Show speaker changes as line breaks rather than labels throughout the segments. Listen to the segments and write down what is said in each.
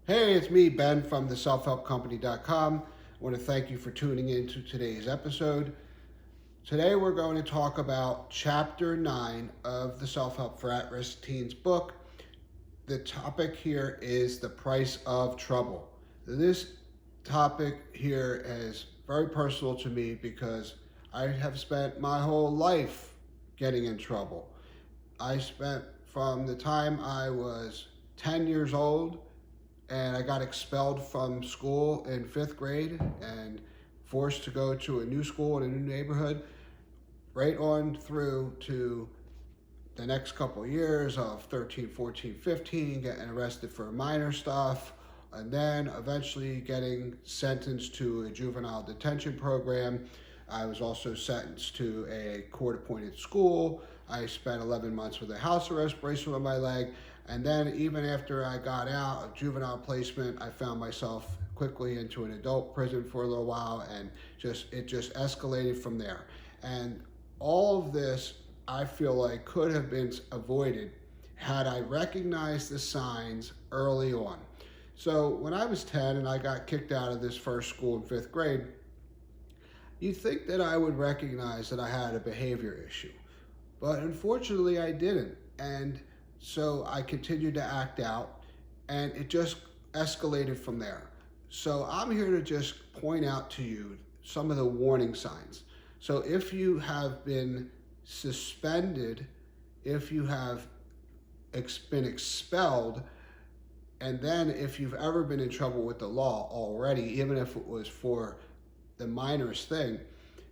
Hey, it's me, Ben from theselfhelpcompany.com. I want to thank you for tuning in to today's episode. Today we're going to talk about Chapter 9 of the Self Help for At Risk Teens book. The topic here is the price of trouble. This topic here is very personal to me because I have spent my whole life getting in trouble. I spent from the time I was 10 years old and I got expelled from school in fifth grade and forced to go to a new school in a new neighborhood, right on through to the next couple of years of 13, 14, 15, getting arrested for minor stuff, and then eventually getting sentenced to a juvenile detention program. I was also sentenced to a court-appointed school. I spent 11 months with a house arrest bracelet on my leg. And then even after I got out of juvenile placement, I found myself quickly into an adult prison for a little while, and it just escalated from there. And all of this, I feel like, could have been avoided had I recognized the signs early on. So when I was 10 and I got kicked out of this first school in fifth grade, you'd think that I would recognize that I had a behavior issue. But unfortunately, I didn't. And so I continued to act out, and it just escalated from there. So I'm here to just point out to you some of the warning signs. So if you have been suspended, if you have been expelled, and then if you've ever been in trouble with the law already, even if it was for the minorest thing,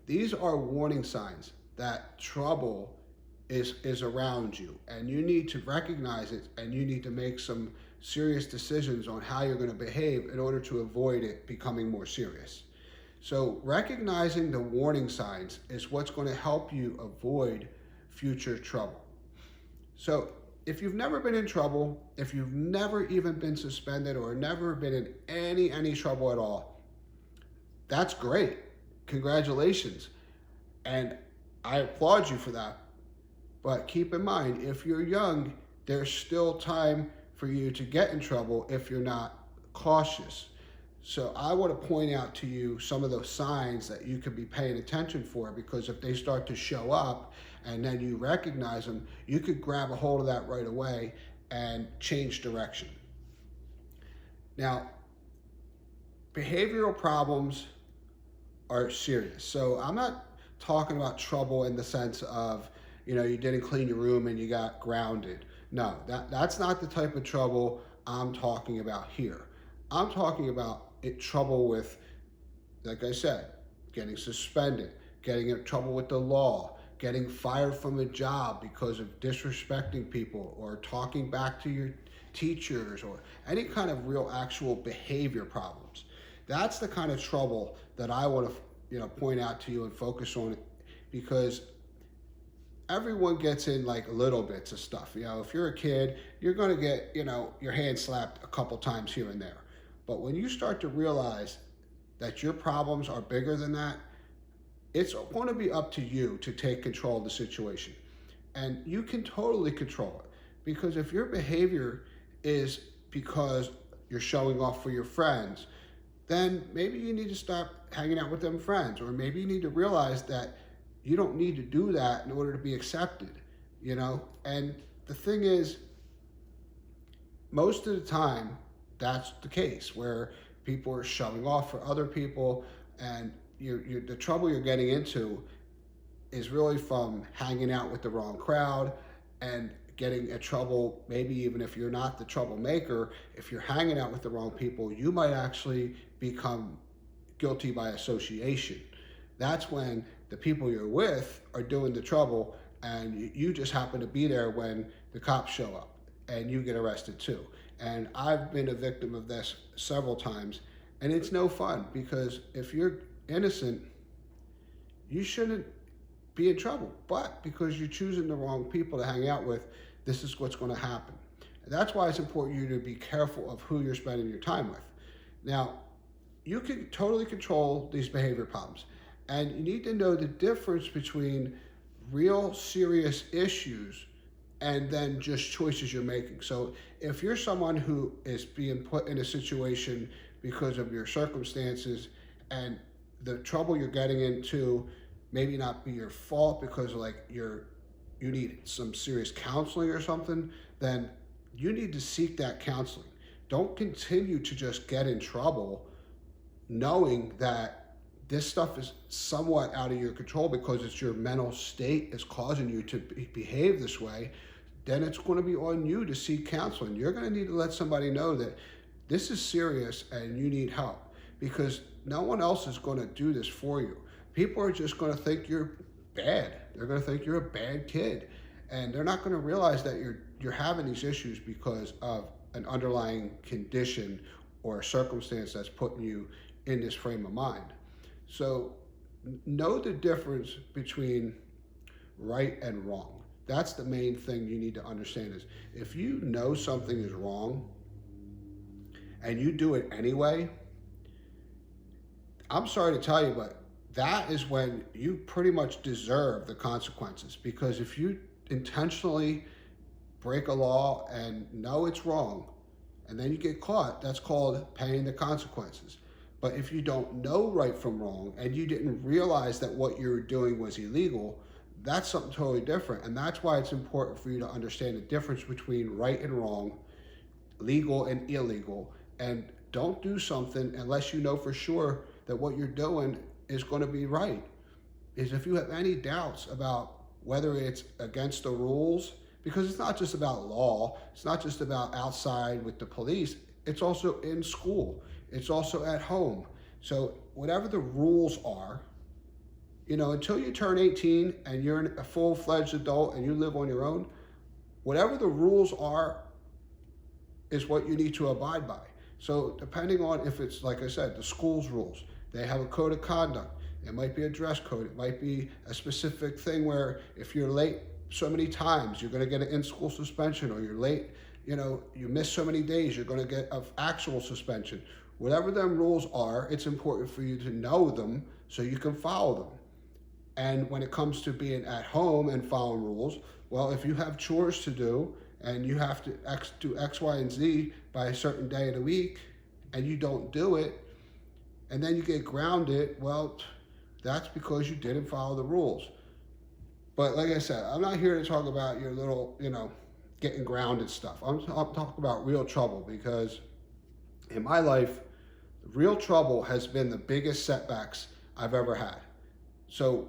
these are warning signs that trouble is around you, and you need to recognize it, and you need to make some serious decisions on how you're going to behave in order to avoid it becoming more serious. So recognizing the warning signs is what's going to help you avoid future trouble. So if you've never been in trouble, if you've never even been suspended or never been in any trouble at all, that's great. Congratulations. And I applaud you for that. But keep in mind, if you're young, there's still time for you to get in trouble if you're not cautious. So I want to point out to you some of those signs that you could be paying attention for, because if they start to show up and then you recognize them, you could grab a hold of that right away and change direction. Now, behavioral problems are serious. So I'm not talking about trouble in the sense of, you didn't clean your room and you got grounded. No, that's not the type of trouble I'm talking about here. I'm talking about trouble with, like I said, getting suspended, getting in trouble with the law, getting fired from a job because of disrespecting people or talking back to your teachers, or any kind of real actual behavior problems. That's the kind of trouble that I want to point out to you and focus on, because everyone gets in like little bits of stuff. If you're a kid, you're going to get, your hand slapped a couple times here and there. But when you start to realize that your problems are bigger than that, it's going to be up to you to take control of the situation. And you can totally control it, because if your behavior is because you're showing off for your friends, then maybe you need to stop hanging out with them friends, or maybe you need to realize that you don't need to do that in order to be accepted, And the thing is, most of the time, that's the case, where people are showing off for other people, and the trouble you're getting into is really from hanging out with the wrong crowd and getting in trouble. Maybe even if you're not the troublemaker, if you're hanging out with the wrong people, you might actually become guilty by association. That's when the people you're with are doing the trouble, and you just happen to be there when the cops show up and you get arrested too. And I've been a victim of this several times, and it's no fun, because if you're innocent, you shouldn't be in trouble. But because you're choosing the wrong people to hang out with, this is what's going to happen. And that's why it's important you to be careful of who you're spending your time with. Now, you can totally control these behavior problems. And you need to know the difference between real serious issues and then just choices you're making. So if you're someone who is being put in a situation because of your circumstances, and the trouble you're getting into maybe not be your fault because like you need some serious counseling or something, then you need to seek that counseling. Don't continue to just get in trouble knowing that this stuff is somewhat out of your control because it's your mental state is causing you to behave this way. Then it's going to be on you to seek counseling. You're going to need to let somebody know that this is serious and you need help, because no one else is going to do this for you. People are just going to think you're bad. They're going to think you're a bad kid, and they're not going to realize that you're having these issues because of an underlying condition or a circumstance that's putting you in this frame of mind. So know the difference between right and wrong. That's the main thing you need to understand, is if you know something is wrong and you do it anyway, I'm sorry to tell you, but that is when you pretty much deserve the consequences. Because if you intentionally break a law and know it's wrong, and then you get caught, that's called paying the consequences. But if you don't know right from wrong and you didn't realize that what you were doing was illegal, that's something totally different. And that's why it's important for you to understand the difference between right and wrong, legal and illegal. And don't do something unless you know for sure that what you're doing is going to be right. Is if you have any doubts about whether it's against the rules, because it's not just about law, it's not just about outside with the police, it's also in school, it's also at home. So whatever the rules are, until you turn 18 and you're a full-fledged adult and you live on your own, whatever the rules are is what you need to abide by. So depending on if it's, like I said, the school's rules, they have a code of conduct. It might be a dress code. It might be a specific thing where if you're late so many times, you're going to get an in-school suspension, or you're late, you miss so many days, you're going to get an actual suspension. Whatever them rules are, it's important for you to know them so you can follow them. And when it comes to being at home and following rules, well, if you have chores to do and you have to do X, Y, and Z by a certain day of the week, and you don't do it, and then you get grounded, well, that's because you didn't follow the rules. But like I said, I'm not here to talk about your little, getting grounded stuff. I'm talking about real trouble, because in my life, real trouble has been the biggest setbacks I've ever had. So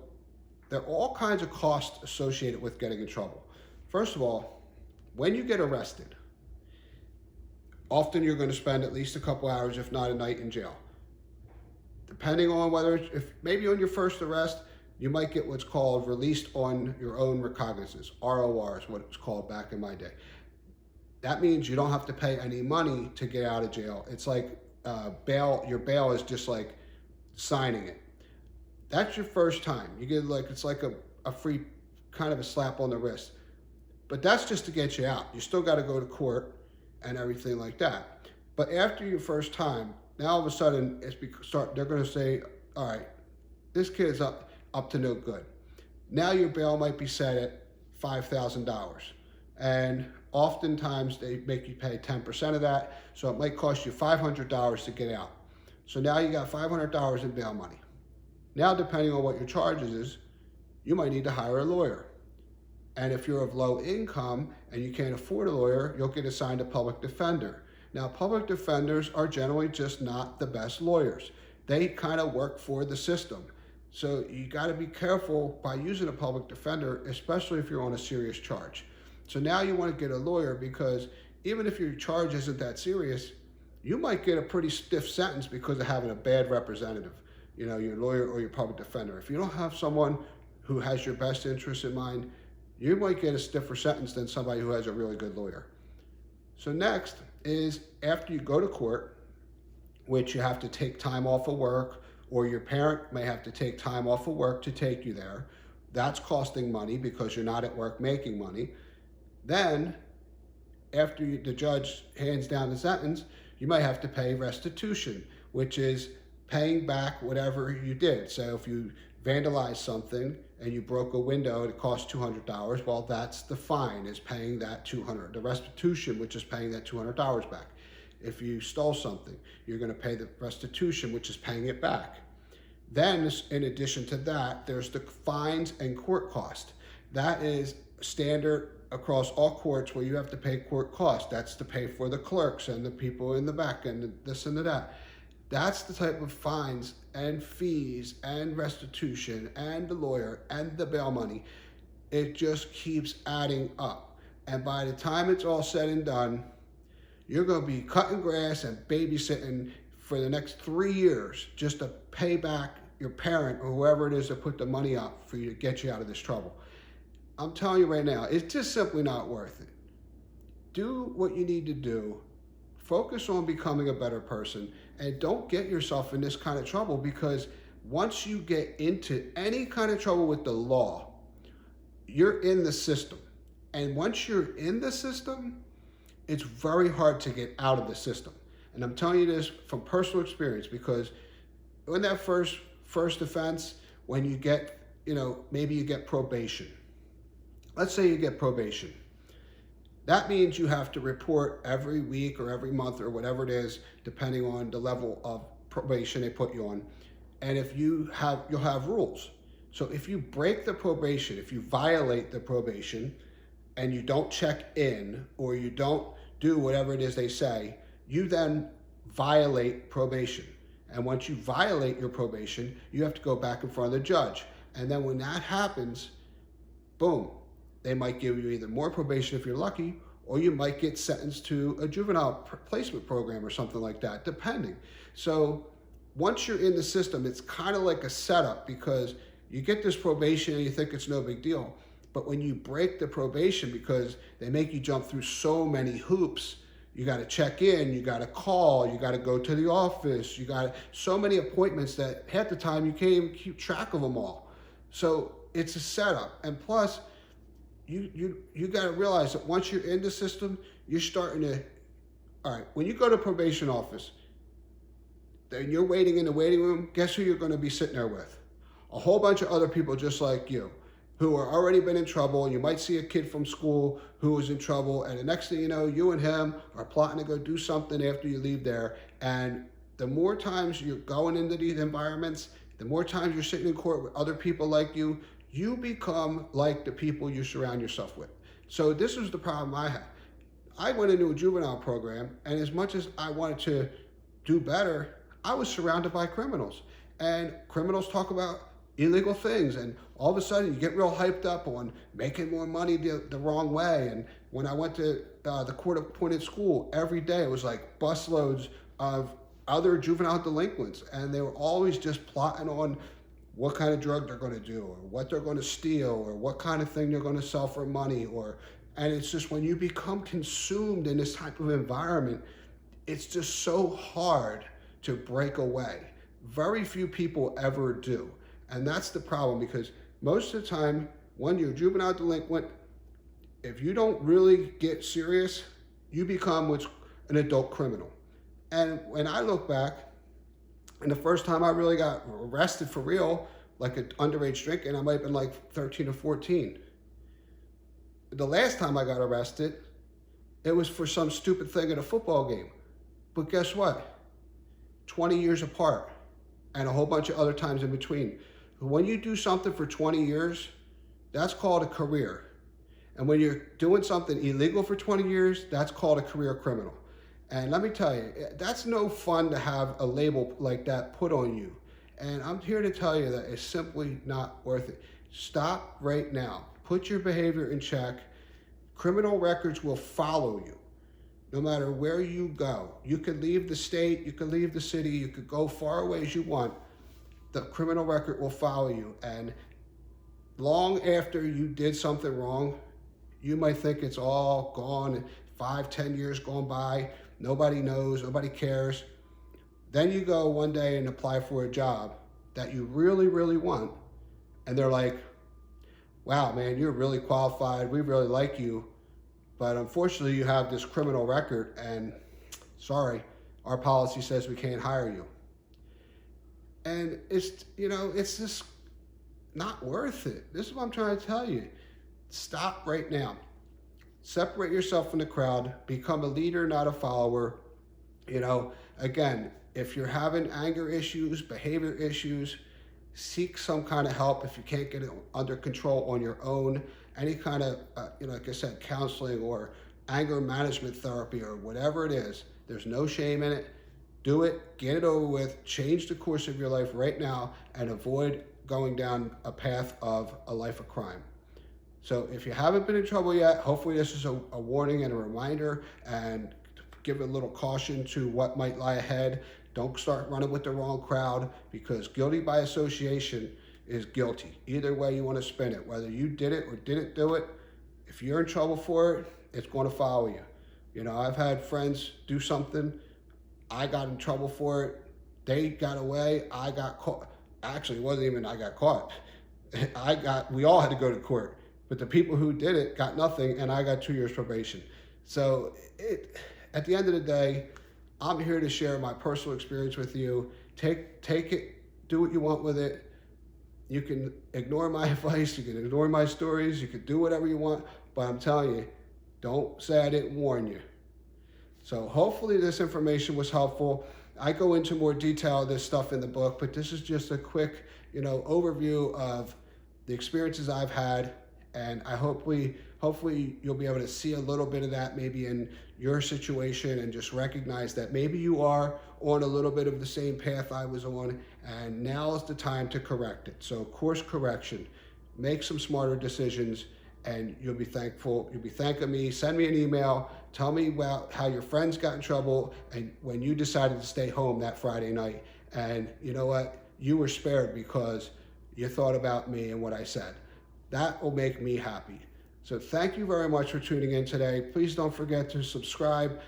there are all kinds of costs associated with getting in trouble. First of all, when you get arrested, often you're going to spend at least a couple hours, if not a night, in jail. Depending on if maybe on your first arrest, you might get what's called released on your own recognizance, ROR is what it was called back in my day. That means you don't have to pay any money to get out of jail. It's like bail. Your bail is just like signing it. That's your first time. You get it's like a free, kind of a slap on the wrist. But that's just to get you out. You still got to go to court and everything like that. But after your first time, now all of a sudden they're going to say, all right, this kid's up to no good. Now your bail might be set at $5,000. And oftentimes they make you pay 10% of that. So it might cost you $500 to get out. So now you got $500 in bail money. Now, depending on what your charges is, you might need to hire a lawyer. And if you're of low income and you can't afford a lawyer, you'll get assigned a public defender. Now, public defenders are generally just not the best lawyers. They kind of work for the system. So you got to be careful by using a public defender, especially if you're on a serious charge. So now you want to get a lawyer, because even if your charge isn't that serious, you might get a pretty stiff sentence because of having a bad representative, your lawyer or your public defender. If you don't have someone who has your best interests in mind, you might get a stiffer sentence than somebody who has a really good lawyer. So next is, after you go to court, which you have to take time off of work, or your parent may have to take time off of work to take you there. That's costing money because you're not at work making money. Then, after the judge hands down the sentence, you might have to pay restitution, which is paying back whatever you did. So if you vandalized something and you broke a window and it cost $200, well, that's the fine, is paying that $200. The restitution, which is paying that $200 back. If you stole something, you're going to pay the restitution, which is paying it back. Then, in addition to that, there's the fines and court cost. That is standard across all courts where you have to pay court costs. That's to pay for the clerks and the people in the back and this and that. That's the type of fines and fees and restitution and the lawyer and the bail money. It just keeps adding up. And by the time it's all said and done, you're going to be cutting grass and babysitting for the next 3 years just to pay back your parent or whoever it is that put the money up for you to get you out of this trouble. I'm telling you right now, it's just simply not worth it. Do what you need to do. Focus on becoming a better person, and don't get yourself in this kind of trouble, because once you get into any kind of trouble with the law, you're in the system. And once you're in the system, it's very hard to get out of the system. And I'm telling you this from personal experience, because in that first offense, when you get, maybe you get probation. Let's say you get probation. That means you have to report every week or every month or whatever it is, depending on the level of probation they put you on. And if you'll have rules. So if you break the probation, if you violate the probation and you don't check in or you don't do whatever it is they say, you then violate probation. And once you violate your probation, you have to go back in front of the judge. And then when that happens, boom, they might give you either more probation if you're lucky, or you might get sentenced to a juvenile placement program or something like that, depending. So once you're in the system, it's kind of like a setup, because you get this probation and you think it's no big deal. But when you break the probation, because they make you jump through so many hoops, you got to check in, you got to call, you got to go to the office, you got so many appointments that half the time you can't even keep track of them all. So it's a setup. And plus, you got to realize that once you're in the system, you're starting to, all right, when you go to probation office, and you're waiting in the waiting room, guess who you're going to be sitting there with? A whole bunch of other people just like you, who are already been in trouble. And you might see a kid from school who was in trouble, and the next thing you know, you and him are plotting to go do something after you leave there. And the more times you're going into these environments, the more times you're sitting in court with other people like you, you become like the people you surround yourself with. So this was the problem I had. I went into a juvenile program, and as much as I wanted to do better, I was surrounded by criminals. And criminals talk about illegal things, and all of a sudden you get real hyped up on making more money the wrong way. And when I went to the court-appointed school, every day it was like busloads of other juvenile delinquents, and they were always just plotting on what kind of drug they're going to do, or what they're going to steal, or what kind of thing they're going to sell for money. And it's just, when you become consumed in this type of environment, it's just so hard to break away. Very few people ever do. And that's the problem, because most of the time, when you're a juvenile delinquent, if you don't really get serious, you become an adult criminal. And when I look back, and the first time I really got arrested for real, like an underage drinking, I might have been like 13 or 14. The last time I got arrested, it was for some stupid thing at a football game. But guess what? 20 years apart, and a whole bunch of other times in between. When you do something for 20 years, that's called a career. And when you're doing something illegal for 20 years, that's called a career criminal. And let me tell you, that's no fun to have a label like that put on you. And I'm here to tell you that it's simply not worth it. Stop right now. Put your behavior in check. Criminal records will follow you no matter where you go. You could leave the state, you could leave the city, you could go far away as you want. The criminal record will follow you. And long after you did something wrong, you might think it's all gone, 5, 10 years gone by, nobody knows, nobody cares. Then you go one day and apply for a job that you really, really want, and they're like, wow, man, you're really qualified, we really like you, but unfortunately you have this criminal record, and sorry, our policy says we can't hire you. And it's just not worth it. This is what I'm trying to tell you. Stop right now. Separate yourself from the crowd. Become a leader, not a follower. Again, if you're having anger issues, behavior issues, seek some kind of help if you can't get it under control on your own. Any kind of, like I said, counseling or anger management therapy or whatever it is, there's no shame in it. Do it, get it over with, change the course of your life right now, and avoid going down a path of a life of crime. So if you haven't been in trouble yet, hopefully this is a warning and a reminder, and give a little caution to what might lie ahead. Don't start running with the wrong crowd, because guilty by association is guilty. Either way you want to spin it, whether you did it or didn't do it, if you're in trouble for it, it's going to follow you. I've had friends do something, I got in trouble for it, they got away, I got caught. Actually, it wasn't even I got caught. We all had to go to court, but the people who did it got nothing, and I got 2 years probation. So at the end of the day, I'm here to share my personal experience with you. Take it, do what you want with it. You can ignore my advice, you can ignore my stories, you can do whatever you want, but I'm telling you, don't say I didn't warn you. So hopefully this information was helpful. I go into more detail of this stuff in the book, but this is just a quick, overview of the experiences I've had, and hopefully you'll be able to see a little bit of that maybe in your situation, and just recognize that maybe you are on a little bit of the same path I was on, and now is the time to correct it. So course correction, make some smarter decisions, and you'll be thankful. You'll be thanking me. Send me an email. Tell me about how your friends got in trouble and when you decided to stay home that Friday night. And you know what? You were spared because you thought about me and what I said. That will make me happy. So thank you very much for tuning in today. Please don't forget to subscribe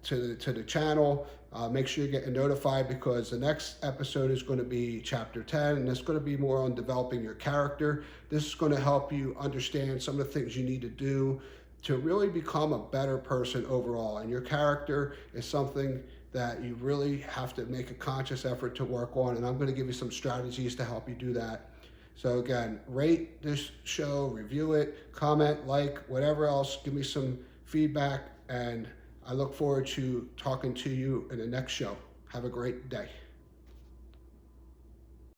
to the channel. Make sure you're getting notified, because the next episode is going to be chapter 10, and it's going to be more on developing your character. This is going to help you understand some of the things you need to do to really become a better person overall. And your character is something that you really have to make a conscious effort to work on, and I'm going to give you some strategies to help you do that. So again, rate this show, review it, comment, like, whatever else. Give me some feedback, and I look forward to talking to you in the next show. Have a great day.